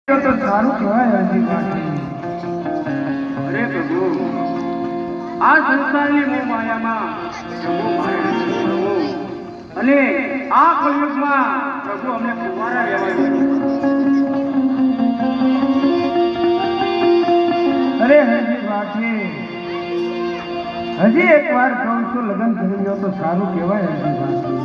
તો સારું કહેવાય હજી બાકી. અરે પ્રભુ, આ સંસારની મોહ માયામાં પ્રભુ મારે નથી પડવું. અને આ કળિયુગમાં પ્રભુ અમને કુંવારા રહેવા દો. અરે હજી બાકી, હજી એક વાર કહું છું, લગ્ન કરી લો તો સારું કહેવાય હજી બાકી.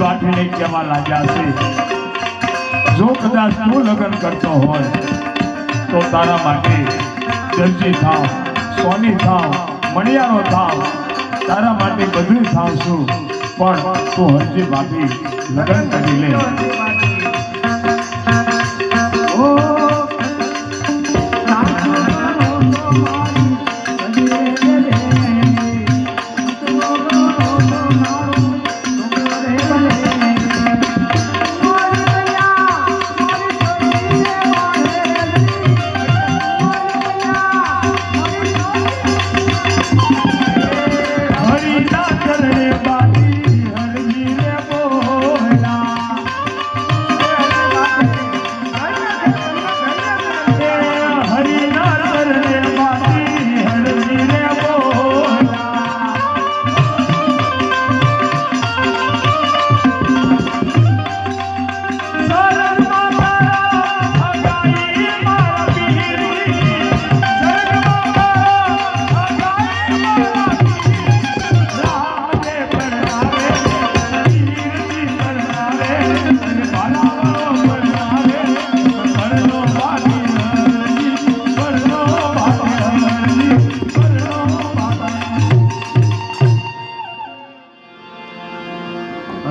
બાઠીને કહેવા લાગ્યા છે, જો કદાચ તું લગ્ન કરતો હોય તો તારા માટે દરજી થાવ, સોની થાવ, મણિયારો થાવ, તારા માટે બધું થાવ છું, પણ તું હરજી બાઠી લગ્ન કરી લે.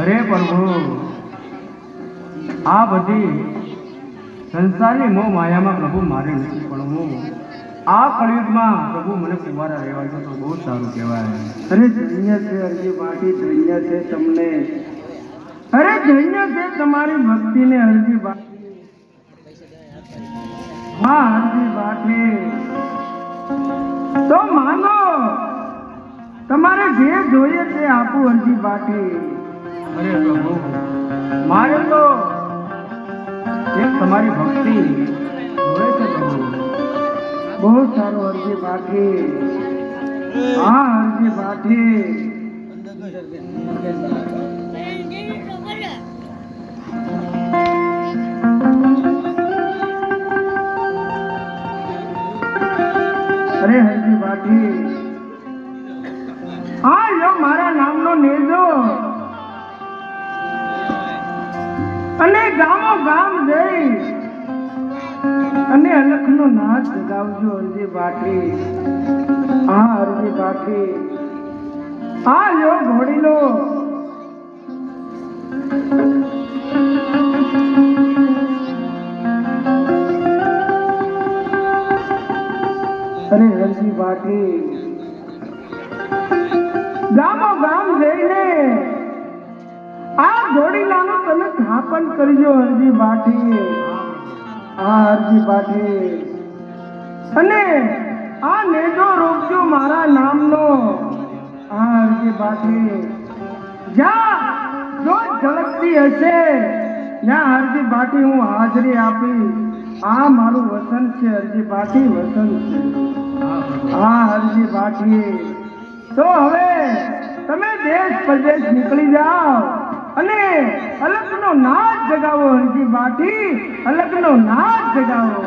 અરે પ્રભુ, આ બધી સંસારની મોહ માયામાં પ્રભુ મારે નથી પડવું. આ કળિયુગમાં પ્રભુ મને કુંવારા રહેવાય તો બહુ સારું કહેવાય. અરે ધન્ય છે હરજી બાટી, ધન્ય છે તમને. અરે ધન્ય છે તમારી ભક્તિને હરજી બાટી. હા હરજી બાટી, તો માનો તમારે જે જોઈએ તે આપું હરજી બાટી. અરે પ્રભુ, મારે તો એક તમારી ભક્તિ જોડે છે પ્રભુ. બહુ સારું હરજી બાટી. હા હરજી બાટી. અરે હરજી બાટી, હા લો મારા નામનો નેજો અને ગામો ગામ જઈ અને અલખનો નાચ જગાવજો હરજી બાટી. હા હરજી બાટી, હા લો ઘોડીલો. અરે હરજી બાટી, ગામો ગામ જઈને આ ઘોડીલાનું તમે સ્થાપન કરજો હરજી બાટી. આ હરજી બાટી, અને આ નેજો રોકજો મારા નામનો. આ હરજી બાટી, જ્યાં જો ઝળકતી હશે ત્યાં હરજી બાટી હું હાજરી આપી. આ મારું વસન છે હરજી બાટી, વસન છે. હા હરજી બાટી, તો હવે તમે દેશ પરદેશ નીકળી જાઓ અને અલગનો નાચ જગાવો હરજી બાટી, અલગનો નાચ જગાવો.